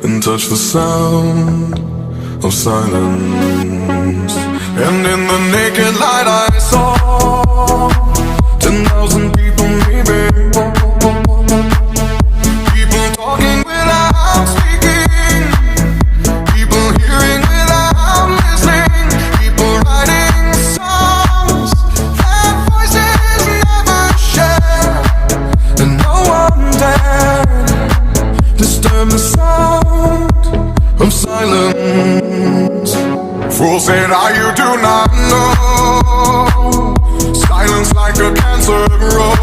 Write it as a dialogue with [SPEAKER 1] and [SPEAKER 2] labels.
[SPEAKER 1] and touch the sound of silence. And in the naked light I saw 10,000 people maybe, people talking without speaking, people hearing without listening, people writing songs that voices never share, and no one dared disturb the sound of silence. Fool said, you do not know, silence like a cancer grows.